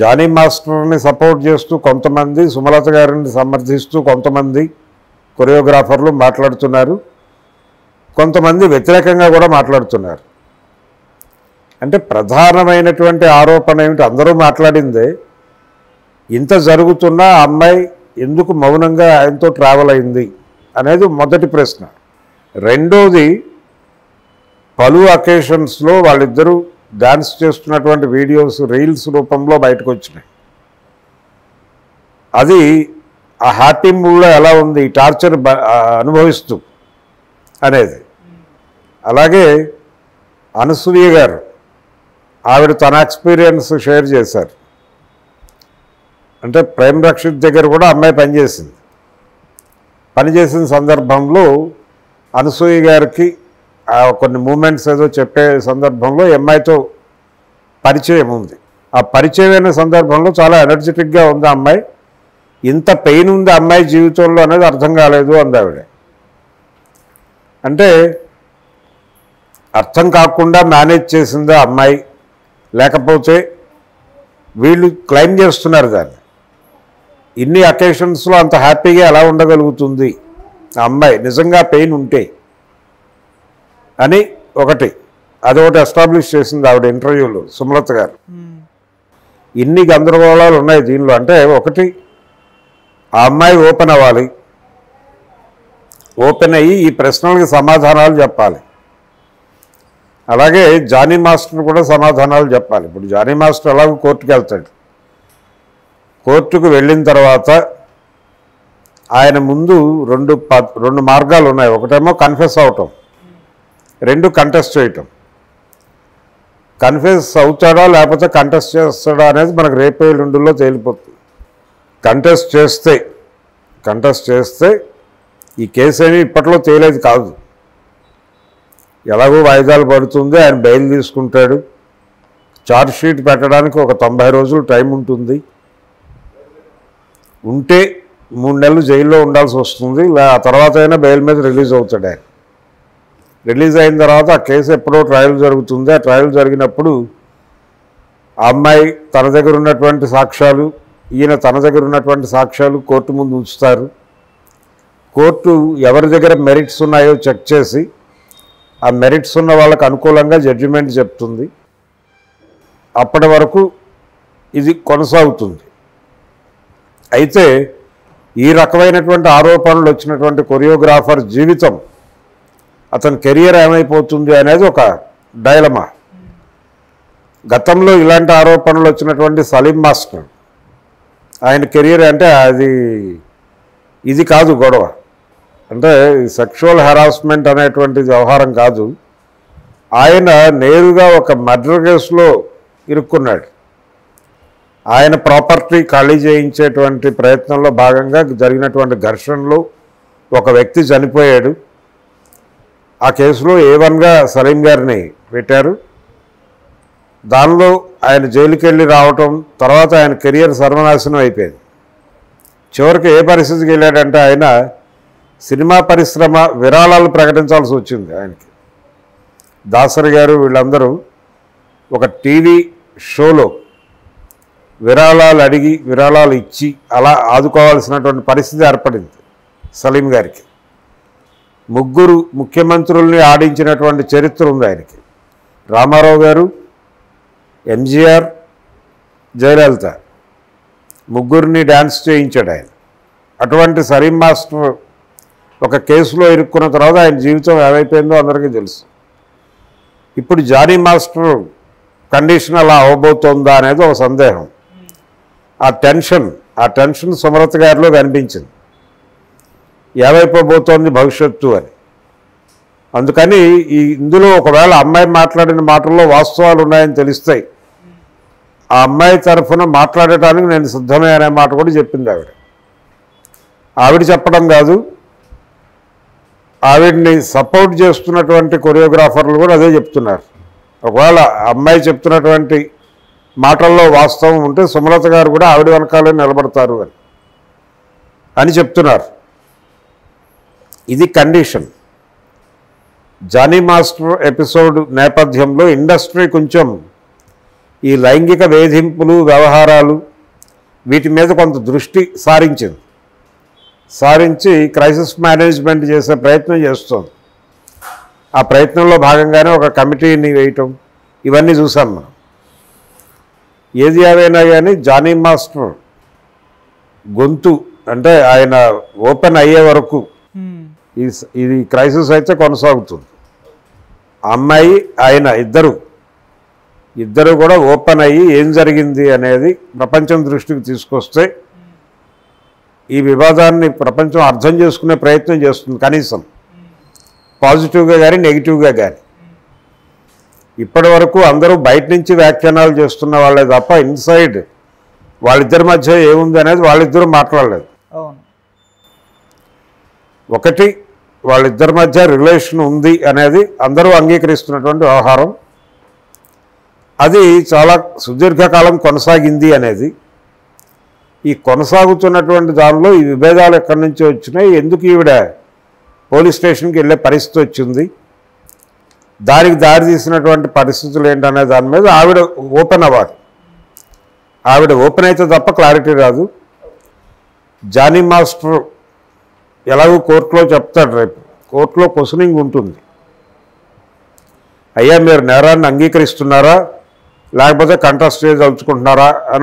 Johnny మాస్టర్ని support చేస్తూ కొంతమంది, సుమలత గారిని సమర్థిస్తూ కొంతమంది కొరియోగ్రాఫర్లు మాట్లాడుతున్నారు. కొంతమంది వ్యతిరేకంగా కూడా మాట్లాడుతున్నారు. అంటే ప్రధానమైనటువంటి ఆరోపణ ఏమిటి? అందరూ మాట్లాడిందే. ఇంత జరుగుతున్నా ఆ అమ్మాయి ఎందుకు మౌనంగా ఆయనతో ట్రావెల్ అయింది అనేది మొదటి ప్రశ్న. రెండోది, పలు అకేషన్స్లో వాళ్ళిద్దరూ డాన్స్ చేస్తున్నటువంటి వీడియోస్ రీల్స్ రూపంలో బయటకు వచ్చినాయి. అది ఆ హ్యాపీ మూడ్లో ఎలా ఉంది, ఈ టార్చర్ అనుభవిస్తూ అనేది. అలాగే అనసూయ గారు, ఆవిడ తన ఎక్స్పీరియన్స్ షేర్ చేశారు. అంటే ప్రేమ్ రక్షిత్ దగ్గర కూడా అమ్మాయి పనిచేసిన సందర్భంలో అనసూయ గారికి కొన్ని మూమెంట్స్ ఏదో చెప్పే సందర్భంలో అమ్మాయితో పరిచయం ఉంది. ఆ పరిచయమైన సందర్భంలో చాలా ఎనర్జెటిక్గా ఉంది అమ్మాయి. ఇంత పెయిన్ ఉంది అమ్మాయి జీవితంలో అనేది అర్థం కాలేదు అంది ఆవిడ. అంటే అర్థం కాకుండా మేనేజ్ చేసిందా అమ్మాయి, లేకపోతే వీళ్ళు క్లెయిమ్ చేస్తున్నారు దాన్ని. ఇన్ని అకేషన్స్లో అంత హ్యాపీగా ఎలా ఉండగలుగుతుంది ఆ అమ్మాయి నిజంగా పెయిన్ ఉంటే అని ఒకటి, అదొకటి ఎస్టాబ్లిష్ చేసింది ఆవిడ ఇంటర్వ్యూలో సుమలత గారు. ఇన్ని గందరగోళాలు ఉన్నాయి దీనిలో. అంటే ఒకటి, ఆ అమ్మాయి ఓపెన్ అవ్వాలి, ఓపెన్ అయ్యి ఈ ప్రశ్నలకు సమాధానాలు చెప్పాలి. అలాగే జానీ మాస్టర్ కూడా సమాధానాలు చెప్పాలి. ఇప్పుడు జానీ మాస్టర్ ఎలాగో కోర్టుకు వెళ్తాడు. కోర్టుకు వెళ్ళిన తర్వాత ఆయన ముందు రెండు మార్గాలు ఉన్నాయి. ఒకటేమో కన్ఫెస్ అవటం, రెండు కంటెస్ట్ చేయటం. కన్ఫెస్ అవుతాడా లేకపోతే కంటెస్ట్ చేస్తాడా అనేది మనకు రేపు ఎల్లుండిలో తేలిపోతుంది. కంటెస్ట్ చేస్తే ఈ కేసు ఏమి ఇప్పట్లో తేలేది కాదు. ఎలాగో వాయిదాలు పడుతుంది, ఆయన బెయిల్ తీసుకుంటాడు. ఛార్జ్ షీట్ పెట్టడానికి ఒక 90 రోజులు టైం ఉంటుంది. ఉంటే 3 నెలలు జైల్లో ఉండాల్సి వస్తుంది. ఆ తర్వాత అయినా బెయిల్ మీద రిలీజ్ అవుతాడు ఆయన. రిలీజ్ అయిన తర్వాత ఆ కేసు ఎప్పుడో ట్రయల్ జరుగుతుంది. ఆ ట్రయల్ జరిగినప్పుడు ఆ అమ్మాయి తన దగ్గర ఉన్నటువంటి సాక్ష్యాలు, ఈయన తన దగ్గర ఉన్నటువంటి సాక్ష్యాలు కోర్టు ముందు ఉంచుతారు. కోర్టు ఎవరి దగ్గర మెరిట్స్ ఉన్నాయో చెక్ చేసి ఆ మెరిట్స్ ఉన్న వాళ్ళకు అనుకూలంగా జడ్జిమెంట్ చెప్తుంది. అప్పటి వరకు ఇది కొనసాగుతుంది. అయితే ఈ రకమైనటువంటి ఆరోపణలు వచ్చినటువంటి కొరియోగ్రాఫర్ జీవితం, అతని కెరియర్ ఏమైపోతుంది అనేది ఒక డైలమా. గతంలో ఇలాంటి ఆరోపణలు వచ్చినటువంటి సలీం మాస్టర్, ఆయన కెరియర్ అంటే ఇది కాదు గొడవ. అంటే సెక్షువల్ హెరాస్మెంట్ అనేటువంటి వ్యవహారం కాదు. ఆయన నేరుగా ఒక మర్డర్ కేసులో ఇరుక్కున్నాడు. ఆయన ప్రాపర్టీ ఖాళీ చేయించేటువంటి ప్రయత్నంలో భాగంగా జరిగినటువంటి ఘర్షణలో ఒక వ్యక్తి చనిపోయాడు. ఆ కేసులో A1గా సలీం గారిని పెట్టారు. దానిలో ఆయన జైలుకి వెళ్ళి రావటం, తర్వాత ఆయన కెరియర్ సర్వనాశనం అయిపోయింది. చివరికి ఏ పరిస్థితికి వెళ్ళాడంటే ఆయన సినిమా పరిశ్రమ విరాళాలు ప్రకటించాల్సి వచ్చింది ఆయనకి. దాసరి గారు వీళ్ళందరూ ఒక టీవీ షోలో విరాళాలు అడిగి విరాళాలు ఇచ్చి అలా ఆదుకోవాల్సినటువంటి పరిస్థితి ఏర్పడింది సలీం గారికి. 3 ముఖ్యమంత్రుల్ని ఆడించినటువంటి చరిత్ర ఉంది ఆయనకి. రామారావు గారు, MGR, జయలలిత, 3 డ్యాన్స్ చేయించాడు ఆయన. అటువంటి సలీం మాస్టర్ ఒక కేసులో ఇరుక్కున్న తర్వాత ఆయన జీవితం ఏమైపోయిందో అందరికీ తెలుసు. ఇప్పుడు జానీ మాస్టర్ కండిషన్ అలా అవ్వబోతోందా అనేది ఒక సందేహం. ఆ టెన్షన్ సుమలత గారిలో కనిపించింది, ఏమైపోబోతోంది భవిష్యత్తు అని. అందుకని ఇందులో ఒకవేళ అమ్మాయి మాట్లాడిన మాటల్లో వాస్తవాలు ఉన్నాయని తెలుస్తాయి, ఆ అమ్మాయి తరఫున మాట్లాడటానికి నేను సిద్ధమే అనే మాట కూడా చెప్పింది ఆవిడ చెప్పడం కాదు, ఆవిడ్ని సపోర్ట్ చేస్తున్నటువంటి కొరియోగ్రాఫర్లు కూడా అదే చెప్తున్నారు. ఒకవేళ అమ్మాయి చెప్తున్నటువంటి మాటల్లో వాస్తవం ఉంటే సుమలత గారు కూడా ఆవిడ వెనకాలే నిలబడతారు అని చెప్తున్నారు. ఇది కండిషన్. జానీ మాస్టర్ ఎపిసోడ్ నేపథ్యంలో ఇండస్ట్రీ కొంచెం ఈ లైంగిక వేధింపులు వ్యవహారాలు వీటి మీద కొంత దృష్టి సారించి క్రైసిస్ మేనేజ్మెంట్ చేసే ప్రయత్నం చేస్తుంది. ఆ ప్రయత్నంలో భాగంగానే ఒక కమిటీని వేయటం ఇవన్నీ చూసాం మనం. ఏది ఏవైనా కానీ జానీ మాస్టర్ గొంతు అంటే ఆయన ఓపెన్ అయ్యే వరకు ఇది క్రైసిస్ అయితే కొనసాగుతుంది. అమ్మాయి ఆయన ఇద్దరు కూడా ఓపెన్ అయ్యి ఏం జరిగింది అనేది ప్రపంచం దృష్టికి తీసుకొస్తే ఈ వివాదాన్ని ప్రపంచం అర్థం చేసుకునే ప్రయత్నం చేస్తుంది, కనీసం పాజిటివ్గా కానీ నెగిటివ్గా కానీ. ఇప్పటి వరకు అందరూ బయట నుంచి వ్యాఖ్యానాలు చేస్తున్న వాళ్ళే తప్ప ఇన్సైడ్ వాళ్ళిద్దరి మధ్య ఏముంది అనేది వాళ్ళిద్దరూ మాట్లాడలేదు. ఒకటి, వాళ్ళిద్దరి మధ్య రిలేషన్ ఉంది అనేది అందరూ అంగీకరిస్తున్నటువంటి వ్యవహారం. అది చాలా సుదీర్ఘకాలం కొనసాగింది అనేది. ఈ కొనసాగుతున్నటువంటి దానిలో ఈ విభేదాలు ఎక్కడి నుంచి వచ్చినాయి, ఎందుకు ఈవిడ పోలీస్ స్టేషన్కి వెళ్ళే పరిస్థితి వచ్చింది, దానికి దారి తీసినటువంటి పరిస్థితులు ఏంటనే దాని మీద ఆవిడ ఓపెన్ అవ్వాలి. ఆవిడ ఓపెన్ అయితే తప్ప క్లారిటీ రాదు. జానీ మాస్టర్ ఎలాగో కోర్టులో చెప్తాడు, రేపు కోర్టులో క్వశ్చనింగ్ ఉంటుంది. అయ్యా మీరు నేరాన్ని అంగీకరిస్తున్నారా లేకపోతే కంటెస్ట్ చేయదలుచుకుంటున్నారా అని